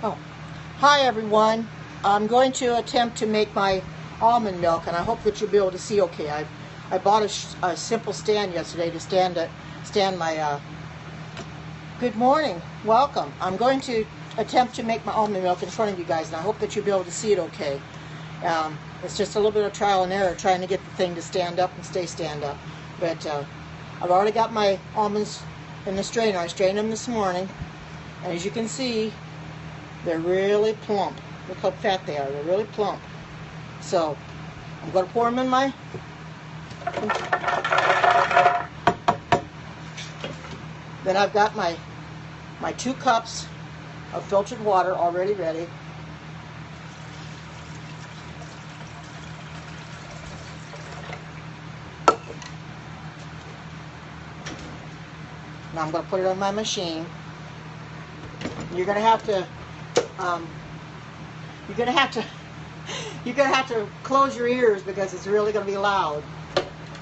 Oh, hi everyone. I'm going to attempt to make my almond milk, and I hope that you'll be able to see okay. I bought a simple stand yesterday to stand my. Good morning, welcome. I'm going to attempt to make my almond milk in front of you guys, and I hope that you'll be able to see it okay. It's just a little bit of trial and error trying to get the thing to stand up and stay stand up. But I've already got my almonds in the strainer. I strained them this morning, and as you can see, they're really plump. Look how fat they are. They're really plump. So I'm going to pour them in my. Then I've got my 2 cups of filtered water already ready. Now I'm going to put it on my machine. You're going to have to you're gonna have to close your ears because it's really gonna be loud.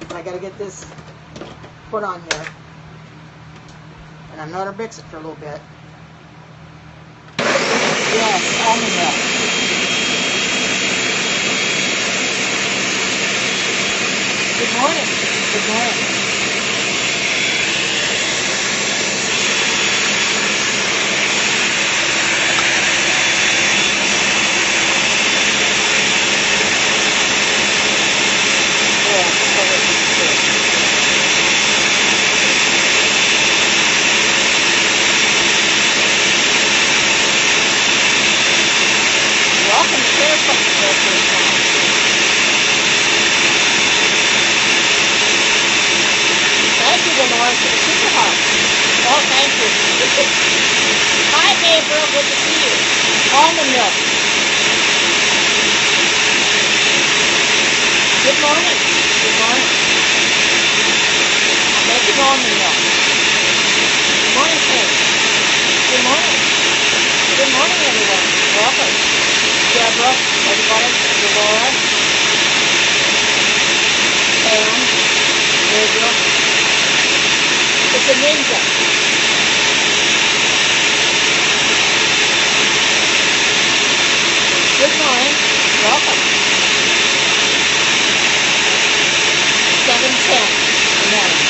I gotta get this put on here, and I'm gonna mix it for a little bit. Yes, almond milk. Good morning. Good morning. Oh, thank you. Hi, Gabriel. Good to see you. Almond milk. Good morning. Good morning. I'm making almond milk. Good morning, Pince. Good morning. Good morning, everyone. Welcome. Deborah, everybody, Laura, Pam, Gabriel. It's a ninja. Good morning. Welcome. 7:10 in the morning.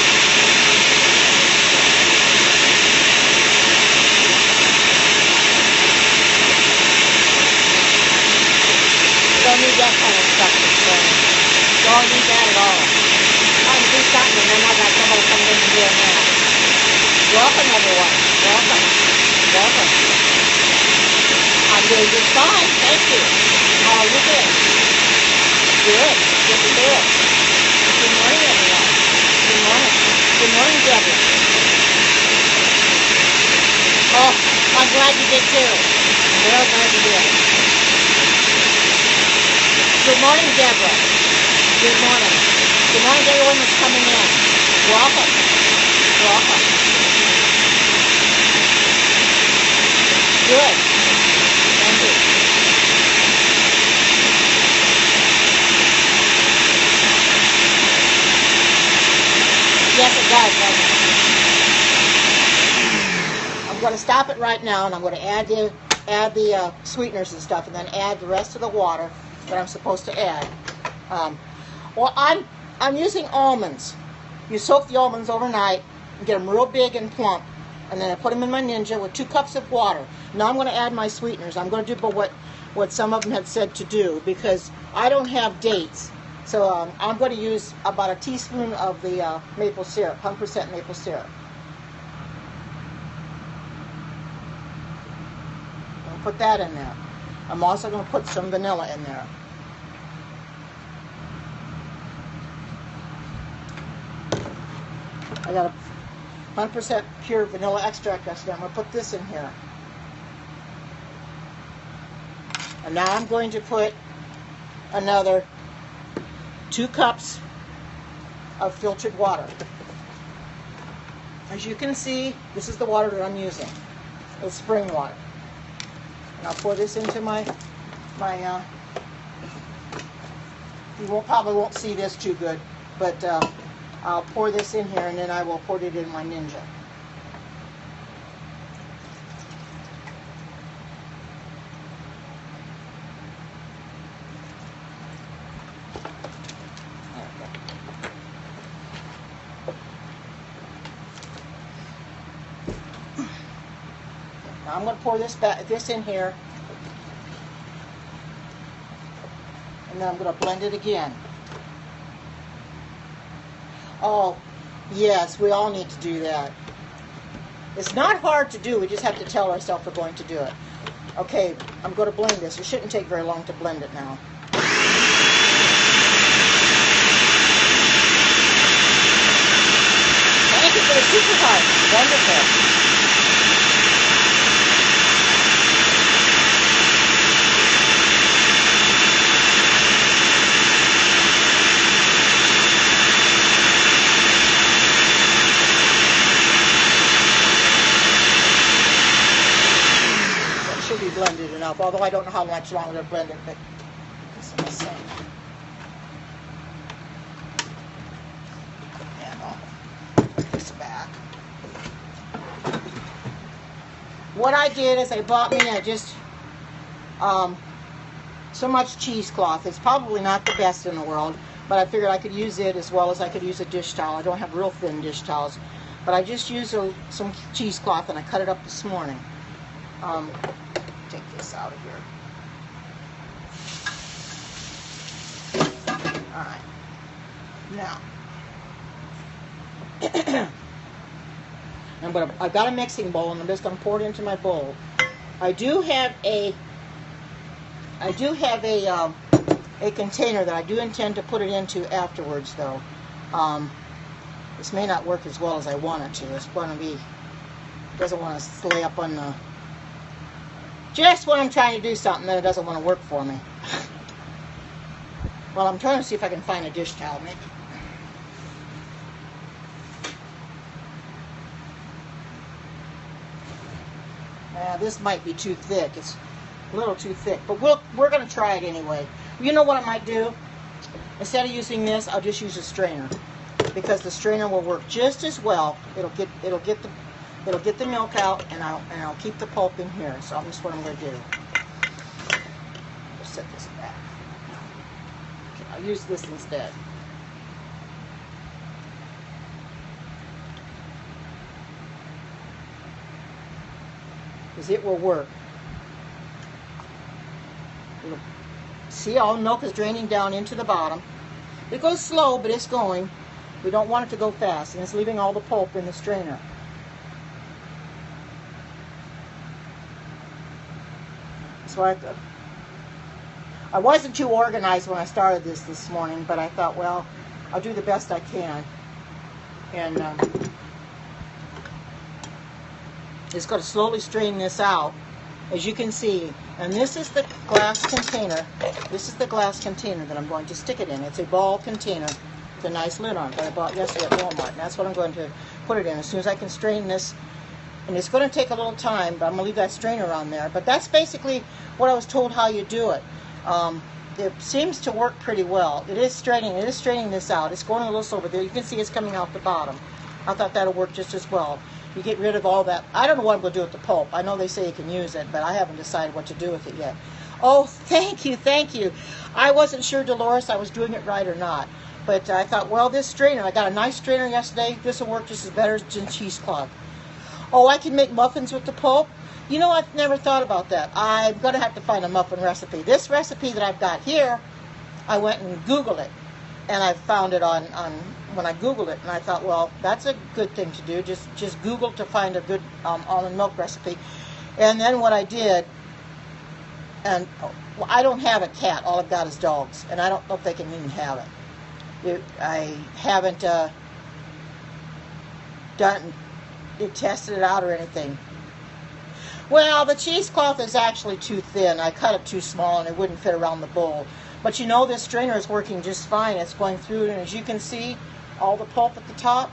Don't need that kind of stuff this morning. Don't need that at all. I'm going to do something, and then I got somebody coming in and do it now. Welcome, everyone. Welcome. Welcome. I'm doing just fine. Thank you. How are you doing? Good. Good to hear it. Good morning, everyone. Good morning. Good morning, Deborah. Oh, I'm glad you did too. I'm real glad you did. Good morning, Deborah. Good morning. Good morning to everyone that's coming in. Welcome. Welcome. Good. Thank you. Yes, it does, doesn't it? I'm going to stop it right now, and I'm going to add the sweeteners and stuff, and then add the rest of the water that I'm supposed to add. Well, I'm using almonds. You soak the almonds overnight and get them real big and plump, and then I put them in my Ninja with 2 cups of water. Now I'm going to add my sweeteners. I'm going to do what some of them had said to do because I don't have dates. So I'm going to use about a teaspoon of the maple syrup, 100% maple syrup. I'll put that in there. I'm also going to put some vanilla in there. I got a 100% pure vanilla extract yesterday. I'm going to put this in here. And now I'm going to put another 2 cups of filtered water. As you can see, this is the water that I'm using. It's spring water. And I'll pour this into my you probably won't see this too good, but I'll pour this in here and then I will pour it in my Ninja. Now I'm going to pour this in here, and then I'm going to blend it again. Oh, yes, we all need to do that. It's not hard to do. We just have to tell ourselves we're going to do it. Okay, I'm going to blend this. It shouldn't take very long to blend it now. Thank you for the super heart. Wonderful. Blended enough, although I don't know how much longer to blend it, but it's the same. And I'll put this back. What I did is I bought me so much cheesecloth. It's probably not the best in the world, but I figured I could use it as well as I could use a dish towel. I don't have real thin dish towels, but I just used some cheesecloth and I cut it up this morning. Take this out of here. Alright. Now, I've got a mixing bowl and I'm just going to pour it into my bowl. I do have a container that I do intend to put it into afterwards, though. This may not work as well as I want it to. It's going to be, doesn't want to lay up on the, just when I'm trying to do something that it doesn't want to work for me. Well, I'm trying to see if I can find a dish towel, maybe. This might be too thick. It's a little too thick, but we're going to try it anyway. You know what I might do? Instead of using this, I'll just use a strainer, because the strainer will work just as well. It'll get the milk out, and I'll keep the pulp in here. So that's what I'm going to do. Just set this back. Okay, I'll use this instead. Because it will work. See, all the milk is draining down into the bottom. It goes slow, but it's going. We don't want it to go fast, and it's leaving all the pulp in the strainer. So I wasn't too organized when I started this morning, but I thought, well, I'll do the best I can. And just going to slowly strain this out, as you can see. And this is the glass container. This is the glass container that I'm going to stick it in. It's a ball container with a nice lid on it that I bought yesterday at Walmart. And that's what I'm going to put it in as soon as I can strain this. And it's going to take a little time, but I'm going to leave that strainer on there. But that's basically what I was told how you do it. It seems to work pretty well. It is straining this out. It's going a little slow, but there you can see it's coming out the bottom. I thought that'll work just as well. You get rid of all that. I don't know what I'm going to do with the pulp. I know they say you can use it, but I haven't decided what to do with it yet. Oh, thank you, thank you. I wasn't sure, Dolores, I was doing it right or not. But I thought, well, this strainer, I got a nice strainer yesterday. This will work just as better than cheesecloth. Oh, I can make muffins with the pulp? You know, I've never thought about that. I'm going to have to find a muffin recipe. This recipe that I've got here, I went and Googled it. And I found it on when I Googled it. And I thought, well, that's a good thing to do. Just Google to find a good almond milk recipe. And then what I did, and well, I don't have a cat. All I've got is dogs. And I don't know if they can even have it. I haven't tested it out or anything. Well, the cheesecloth is actually too thin. I cut it too small and it wouldn't fit around the bowl. But you know, this strainer is working just fine. It's going through, and as you can see, all the pulp at the top,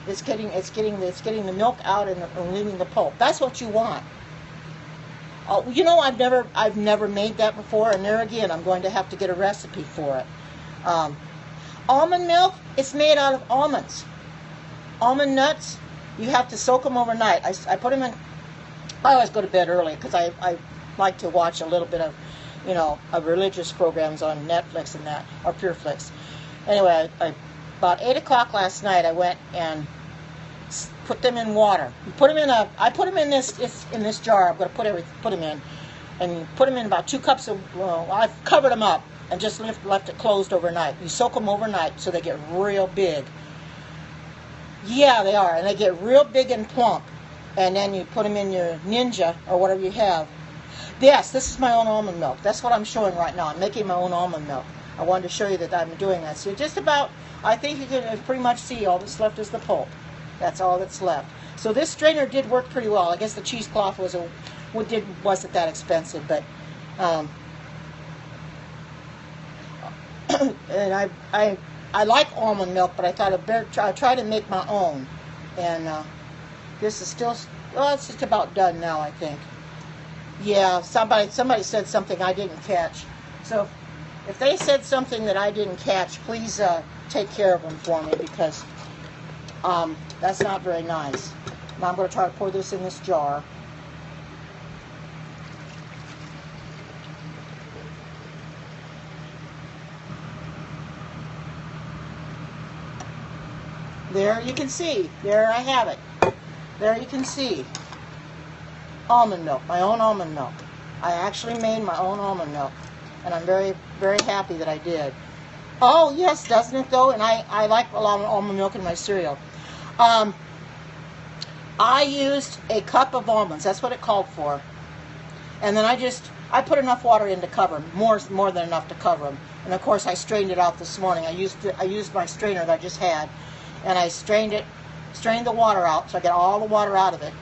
it's getting the milk out and leaving the pulp. That's what you want. You know, I've never made that before, and there again, I'm going to have to get a recipe for it. Almond milk, it's made out of almonds. Almond nuts, you have to soak them overnight. I put them in. I always go to bed early because I like to watch a little bit of, you know, of religious programs on Netflix and that, or PureFlix. Anyway, about 8 o'clock last night, I went and put them in water. You put them in I put them in this jar. I'm going to put them in, and put them in about 2 cups of. I've covered them up and just left it closed overnight. You soak them overnight so they get real big. Yeah, they are, and they get real big and plump. And then you put them in your Ninja or whatever you have. Yes, this is my own almond milk. That's what I'm showing right now. I'm making my own almond milk. I wanted to show you that I'm doing that. So just about, I think you can pretty much see all that's left is the pulp. That's all that's left. So this strainer did work pretty well. I guess the cheesecloth wasn't that expensive, but and I like almond milk, but I thought I'd try to make my own. And this is still, well, it's just about done now, I think. Yeah, somebody said something I didn't catch. So if they said something that I didn't catch, please take care of them for me, because that's not very nice. Now I'm going to try to pour this in this jar. There you can see. There I have it. There you can see. Almond milk, my own almond milk. I actually made my own almond milk, and I'm very, very happy that I did. Oh yes, doesn't it though? And I like a lot of almond milk in my cereal. I used a cup of almonds. That's what it called for. And then I put enough water in to cover them, more than enough to cover them. And of course I strained it out this morning. I used my strainer that I just had, and I strained the water out, so I got all the water out of it.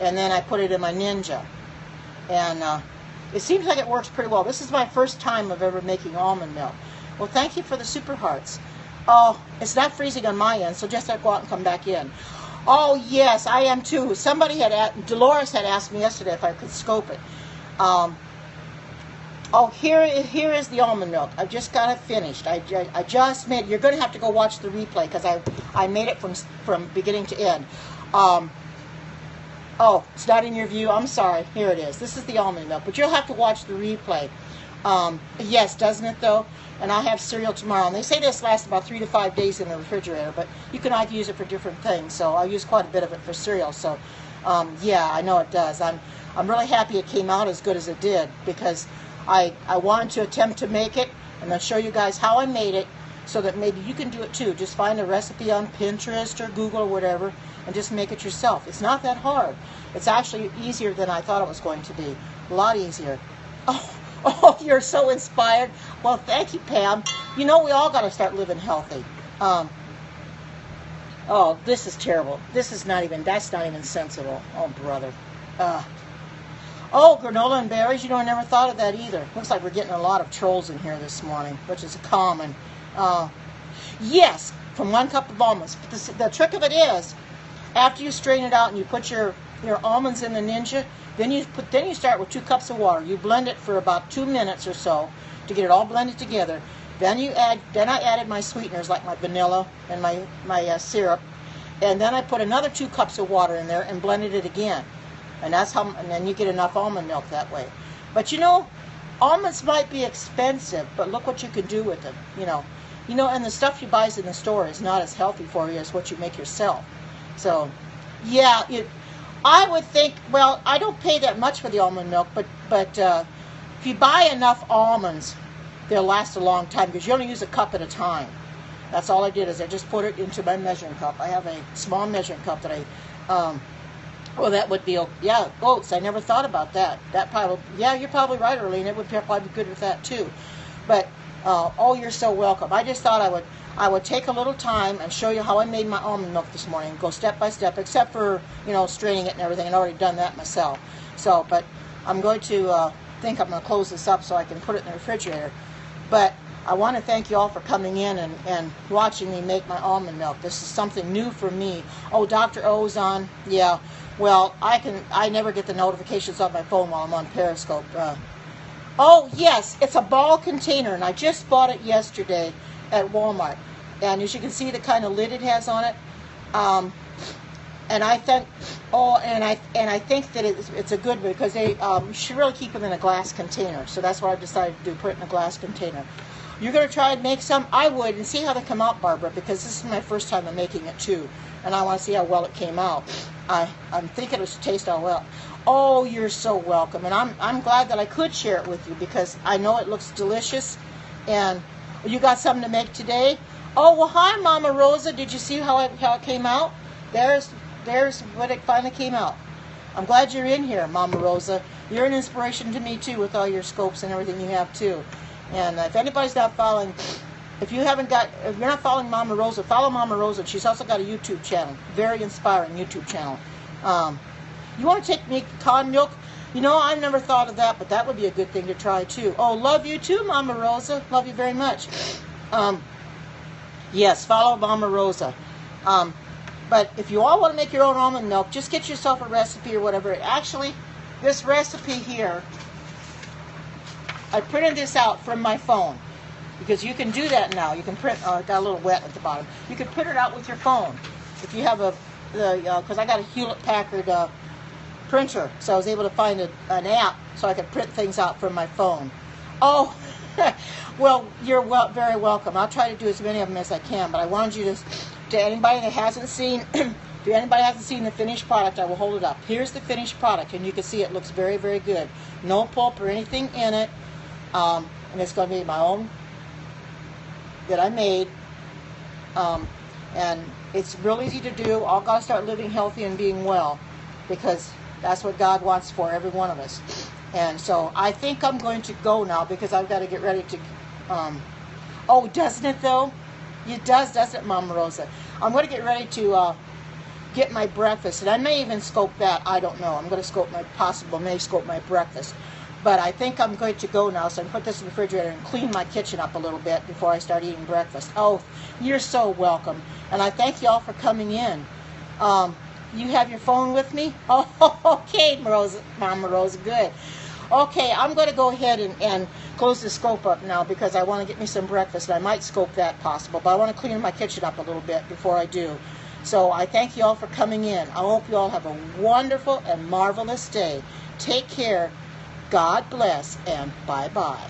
And then I put it in my Ninja, and it seems like it works pretty well. This is my first time of ever making almond milk. Well, thank you for the super hearts. Oh, it's not freezing on my end, so just have to go out and come back in. Oh yes, I am too. Dolores had asked me yesterday if I could scope it. Oh, here is the almond milk. I just got it finished. I just made. You're going to have to go watch the replay, because I made it from beginning to end. Oh, it's not in your view. I'm sorry. Here it is. This is the almond milk, but you'll have to watch the replay. Yes, doesn't it though? And I'll have cereal tomorrow. And they say this lasts about 3 to 5 days in the refrigerator, but you can either use it for different things. So I'll use quite a bit of it for cereal. So yeah, I know it does. I'm really happy it came out as good as it did, because I wanted to attempt to make it, and I'll show you guys how I made it, so that maybe you can do it too. Just find a recipe on Pinterest or Google or whatever, and just make it yourself. It's not that hard. It's actually easier than I thought it was going to be. A lot easier. Oh, you're so inspired. Well, thank you, Pam. You know, we all got to start living healthy. Oh, this is terrible. That's not even sensible. Oh, brother. Oh, granola and berries. You know, I never thought of that either. Looks like we're getting a lot of trolls in here this morning, which is common. Yes, from 1 cup of almonds. But the trick of it is, after you strain it out and you put your almonds in the Ninja, then you start with 2 cups of water. You blend it for about 2 minutes or so to get it all blended together. Then I added my sweeteners, like my vanilla and my syrup, and then I put another 2 cups of water in there and blended it again. And then you get enough almond milk that way. But you know, almonds might be expensive, but look what you can do with them. You know, and the stuff you buy in the store is not as healthy for you as what you make yourself. So, yeah, I would think. Well, I don't pay that much for the almond milk, but if you buy enough almonds, they'll last a long time, because you only use a cup at a time. That's all I did, is I just put it into my measuring cup. I have a small measuring cup that well, that would be, yeah, oats. I never thought about that. That probably, yeah, you're probably right, Arlene. It would probably be good with that too. But, oh, you're so welcome. I just thought I would take a little time and show you how I made my almond milk this morning. Go step by step, except for, straining it and everything. I've already done that myself. So, but I'm going to, I'm going to close this up so I can put it in the refrigerator. But I want to thank you all for coming in and watching me make my almond milk. This is something new for me. Oh, Dr. O's on. Yeah. Well, I never get the notifications on my phone while I'm on Periscope. Oh, yes, it's a ball container, and I just bought it yesterday at Walmart. And as you can see, the kind of lid it has on it. And I think, I think that it's a good one, because they should really keep them in a glass container. So that's what I've decided to do, put it in a glass container. You're going to try and make some? I would, and see how they come out, Barbara, because this is my first time of making it too, and I want to see how well it came out. I'm thinking it should taste all well. Oh, you're so welcome, and I'm glad that I could share it with you because I know it looks delicious, and you got something to make today? Oh, well, hi, Mama Rosa. Did you see how it came out? There's what it finally came out. I'm glad you're in here, Mama Rosa. You're an inspiration to me too with all your scopes and everything you have too. And if anybody's not following, if you're not following Mama Rosa, follow Mama Rosa. She's also got a YouTube channel, very inspiring YouTube channel. You want to make cotton milk? You know, I never thought of that, but that would be a good thing to try too. Oh, love you too, Mama Rosa. Love you very much. Yes, follow Mama Rosa. But if you all want to make your own almond milk, just get yourself a recipe or whatever. Actually, this recipe here, I printed this out from my phone because you can do that now. You can print. Oh, it got a little wet at the bottom. You can print it out with your phone if you have because I got a Hewlett-Packard printer, so I was able to find an app so I could print things out from my phone. Oh, well, you're very welcome. I'll try to do as many of them as I can, but I wanted you to anybody that hasn't seen. If anybody hasn't seen the finished product, I will hold it up. Here's the finished product, and you can see it looks very, very good. No pulp or anything in it, and it's going to be my own that I made, and it's real easy to do. All got to start living healthy and being well, because that's what God wants for every one of us. And so I think I'm going to go now because I've got to get ready to. Oh, doesn't it though? It does, doesn't it, Mama Rosa? I'm going to get ready to get my breakfast, and I may even scope that. I don't know. I'm going to scope my breakfast. But I think I'm going to go now, so I can put this in the refrigerator and clean my kitchen up a little bit before I start eating breakfast. Oh, you're so welcome. And I thank you all for coming in. You have your phone with me? Oh, okay, Mama Rosa, good. Okay, I'm going to go ahead and close the scope up now because I want to get me some breakfast, and I might scope that possible, but I want to clean my kitchen up a little bit before I do. So I thank you all for coming in. I hope you all have a wonderful and marvelous day. Take care. God bless, and bye-bye.